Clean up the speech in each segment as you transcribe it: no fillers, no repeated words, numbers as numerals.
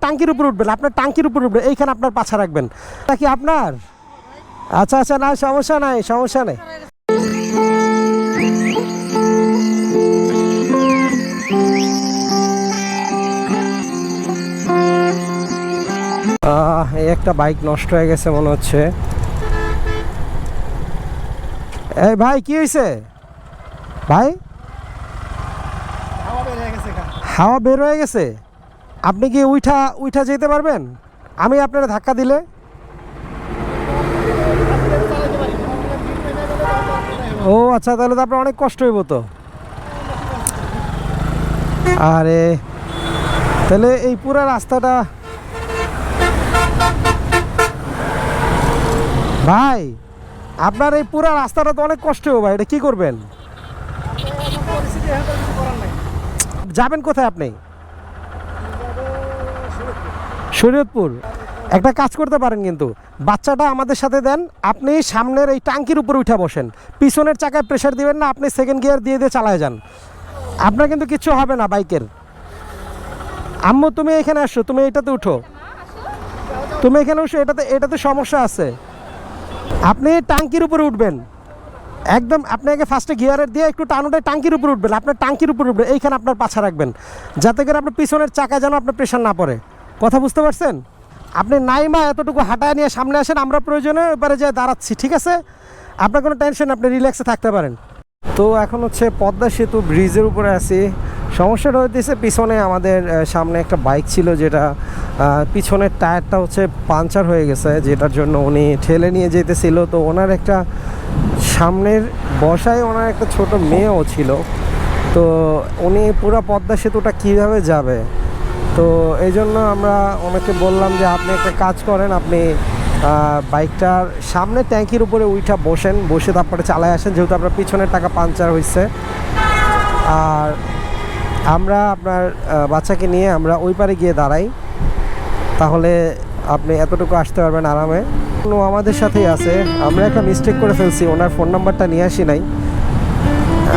টাঙ্কির উপরে উঠবেন, আপনার টাঙ্কির উপরে উঠবেন, এইখানে আপনার পাছা রাখবেন। এটা কি আপনার? আচ্ছা আচ্ছা, না সমস্যা নাই, সমস্যা নেই। এই একটা বাইক নষ্ট হয়ে গেছে মনে হচ্ছে। এই ভাই কি হয়েছে ভাই? হাওয়া বের হয়ে গেছে। আপনি কি উঠা যেতে পারবেন? আমি আপনারা ধাক্কা দিলে? ও আচ্ছা, তাহলে তো আপনার অনেক কষ্ট হইব তো। আরে তাহলে এই পুরো রাস্তাটা ভাই, আপনার এই পুরো রাস্তাটা তো অনেক কষ্ট হবে ভাই, এটা কি করবেন? যাবেন কোথায় আপনি? শরীয়তপুর। একটা কাজ করতে পারেন কিন্তু, বাচ্চাটা আমাদের সাথে দেন, আপনি সামনের এই টাঙ্কির উপর উঠে বসেন, পিছনের চাকায় প্রেশার দিবেন না, আপনি সেকেন্ড গিয়ার দিয়ে দিয়ে চালায় যান, আপনার কিন্তু কিচ্ছু হবে না বাইকের। আম্মু তুমি এখানে আসো, তুমি এইটাতে উঠো, তুমি এখানে উঠো, এটাতে সমস্যা আছে। আপনি টাঙ্কির উপরে উঠবেন একদম, আপনি আগে ফার্স্টে গিয়ারের দিয়ে একটু টানুটায় টাঙ্কির উপরে উঠবেন, আপনার টাঙ্কির উপরে উঠবেন, এইখানে আপনার পাছা রাখবেন, যাতে করে আপনার পিছনের চাকায় যেন আপনার প্রেশার না পড়ে। কথা বুঝতে পারছেন? আপনি নাইমা এতটুকু হাঁটায় নিয়ে সামনে আসেন, আমরা প্রয়োজনে এবারে যে দাঁড়াচ্ছি, ঠিক আছে? আপনার কোনো টেনশন, আপনি রিল্যাক্সে থাকতে পারেন। তো এখন হচ্ছে পদ্মা সেতু ব্রিজের উপরে আছি। সমস্যাটা হইতেছে পিছনে আমাদের সামনে একটা বাইক ছিল, যেটা পিছনের টায়ারটা হচ্ছে পাংচার হয়ে গেছে, যেটার জন্য উনি ঠেলে নিয়ে যেতেছিল। তো ওনার একটা সামনের বসায় ওনার একটা ছোট মেয়েও ছিল, তো উনি পুরো পদ্মা সেতুটা কীভাবে যাবে? তো এই জন্য আমরা ওনাকে বললাম যে আপনি একটা কাজ করেন, আপনি বাইকটার সামনে ট্যাঙ্কির উপরে উঠা বসেন, বসে তারপরে চালায় আসেন, যেহেতু আপনার পিছনের টাকা পাংচার হয়েছে। আর আমরা আপনার বাচ্চাকে নিয়ে আমরা ওই পারে গিয়ে দাঁড়াই, তাহলে আপনি এতটুকু আসতে পারবেন আরামে। ও আমাদের সাথেই আছে, আমরা একটা মিস্টেক করে ফেলছি, ওনার ফোন নাম্বারটা নিয়ে আসি নাই।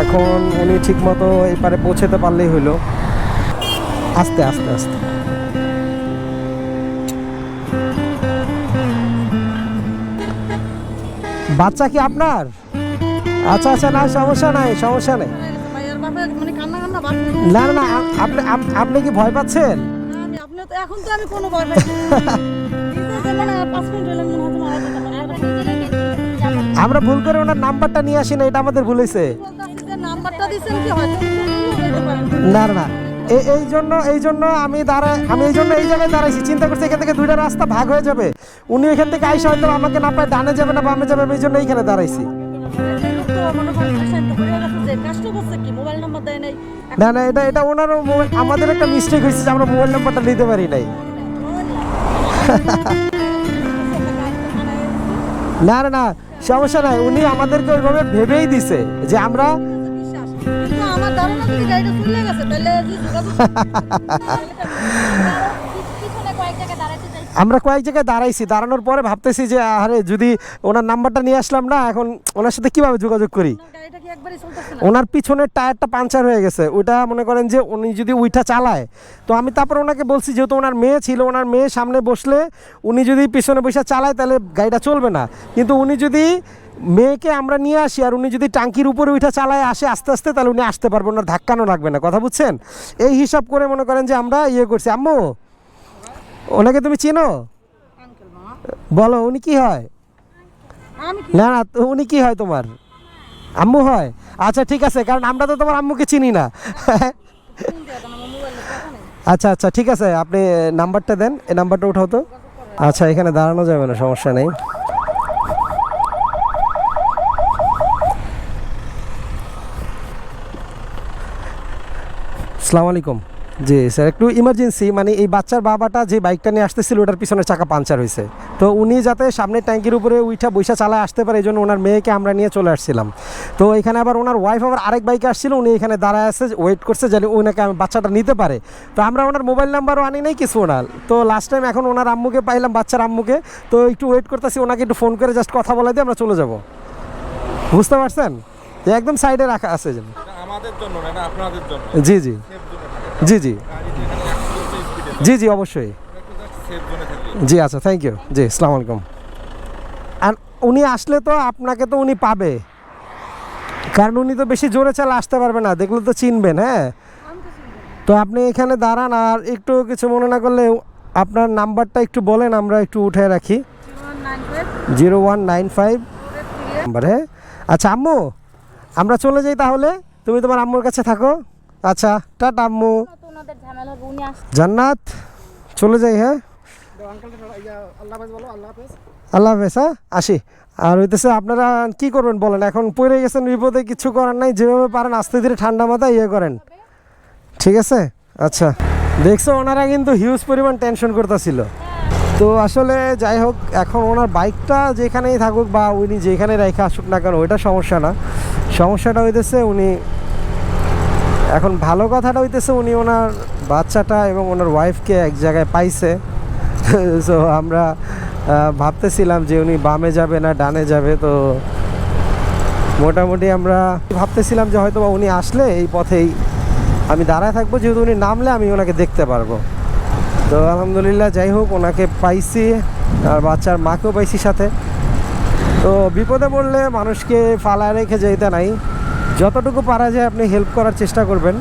এখন উনি ঠিকমতো এই পারে পৌঁছাতে পারলেই হইলো। আস্তে আস্তে আস্তে। বাচ্চা কি আপনার? আচ্ছা আচ্ছা, না সমস্যা নাই, সমস্যা নেই। না না না, আপনি কি ভয় পাচ্ছেন? আমরা ভুল করে ওনার নাম্বারটা নিয়ে আসি না, এটা আমাদের ভুল হয়েছে। না না, এই জন্য আমি এই জন্য এই জায়গায় দাঁড়াইছি, চিন্তা করছি এখান থেকে দুইটা রাস্তা ভাগ হয়ে যাবে, উনি এখান থেকে আইসা হয়তো আমাকে না পায়, ডানে যাবে না বামে যাবে, এই জন্য এইখানে দাঁড়াইছি। না না, এটা ওনারও আমাদের একটা মিস্টেক হয়েছে যে আমরা মোবাইল নাম্বারটা নিতে পারি নাই। না না না, সমস্যা নাই, উনি আমাদেরকে ওইভাবে ভেবেই দিছে যে আমরা আমরা কয়েক জায়গায় দাঁড়াইছি, দাঁড়ানোর পরে ভাবতেছি যে আরে যদি ওনার নাম্বারটা নিয়ে আসলাম না, এখন ওনার সাথে কিভাবে যোগাযোগ করি? ওনার পিছনের টায়ারটা পাংচার হয়ে গেছে, ওইটা মনে করেন যে উনি যদি ওইটা চালায়, তো আমি তারপর ওনাকে বলছি যেহেতু ওনার মেয়ে ছিল, ওনার মেয়ে সামনে বসলে উনি যদি পিছনে বসে চালায় তাহলে গাড়িটা চলবে না, কিন্তু উনি যদি মেয়েকে আমরা নিয়ে আসি আর উনি যদি টাঙ্কির উপরে উঠা চালায় আসে আস্তে আস্তে, তাহলে উনি আসতে পারবেন, ওনার ধাক্কানো লাগবে না। কথা বুঝছেন? এই হিসাব করে মনে করেন যে আমরা ইয়ে করছি। আম্মু ওনাকে তুমি চেনো? বলো উনি কি হয়? না না, উনি কি হয় তোমার? আম্মু হয়? আচ্ছা ঠিক আছে, কারণ আমরা তো তোমার আম্মুকে চিনি না। আচ্ছা আচ্ছা ঠিক আছে, আপনি নাম্বারটা দেন, এই নাম্বারটা উঠাও তো। আচ্ছা এখানে দাঁড়ানো যাবে না, সমস্যা নেই। আসসালামু আলাইকুম। জি স্যার, একটু ইমার্জেন্সি, মানে এই বাচ্চার বাবাটা যে বাইকটা নিয়ে আসতেছিল ওটার পিছনের চাকা পাংচার হয়েছে, তো উনি যাতে সামনের ট্যাঙ্কির উপরে উঠা বৈশা চালায় আসতে পারে, এই জন্য ওনার মেয়েকে আমরা নিয়ে চলে আসছিলাম। তো এখানে আবার ওনার ওয়াইফ আবার আরেক বাইকে আসছিল, উনি এখানে দাঁড়ায় আছে ওয়েট করছে যাতে ওনাকে বাচ্চাটা নিতে পারে। তো আমরা ওনার মোবাইল নাম্বারও আনি নাই কিছু ওনার। তো লাস্ট টাইম এখন ওনার আম্মুকে পাইলাম, বাচ্চার আম্মুকে, তো একটু ওয়েট করতেছি, ওনাকে একটু ফোন করে জাস্ট কথা বলে দিয়ে আমরা চলে যাব। বুঝতে পারছেন? যে একদম সাইডে রাখা আছে যেন আমাদের জন্য না আপনাদের জন্য। জি জি জি জি জি জি অবশ্যই। সেফ জোনে থাকি। জি আচ্ছা, থ্যাংক ইউ। জি, আসসালামু আলাইকুম। আর উনি আসলে তো আপনাকে তো উনি পাবে, কারণ উনি তো বেশি জোরে চালা আসতে পারবে না, দেখলে তো চিনবেন। হ্যাঁ, তো আপনি এখানে দাঁড়ান, আর একটু কিছু মনে না করলে আপনার নাম্বারটা একটু বলেন, আমরা একটু উঠে রাখি। 0195 নাম্বার। হ্যাঁ আচ্ছা আম্মু, আমরা চলে যাই তাহলে, তুমি তোমার আম্মুর কাছে থাকো। আচ্ছা, টাটা আম্মু। জান্নাত, চলে যাই। হ্যাঁ, আল্লাহ হাফেজ। হ্যাঁ, আসি। আর হইতেছে আপনারা কি করবেন বলেন, এখন পড়ে গেছেন বিপদে, কিছু করার নাই, যেভাবে পারেন আস্তে ধীরে ঠান্ডা মাথায় ইয়ে করেন, ঠিক আছে? আচ্ছা, দেখছো ওনারা কিন্তু হিউজ পরিমাণ টেনশন করতেছিল। তো আসলে যাই হোক, এখন ওনার বাইকটা যেখানেই থাকুক বা উনি যেখানে রেখে আসুক না কেন, ওইটা সমস্যা না। সমস্যাটা হইতেছে উনি এখন, ভালো কথাটা হইতেছে উনি ওনার বাচ্চাটা এবং ওনার ওয়াইফকে এক জায়গায় পাইছে। সো আমরা ভাবতেছিলাম যে উনি বামে যাবে না ডানে যাবে, তো মোটামুটি আমরা ভাবতেছিলাম যে হয়তো উনি আসলে এই পথেই আমি দাঁড়ায় থাকবো, যেহেতু উনি নামলে আমি ওনাকে দেখতে পারবো। তো আলহামদুলিল্লাহ, যাই হোক, ওনাকে পাইছি আর বাচ্চার মাকেও পাইছি সাথে। তো বিপদে পড়লে মানুষকে ফালায় রেখে যেতে নাই, যতটুকু পারা যায় আপনি হেল্প করার চেষ্টা করবেন।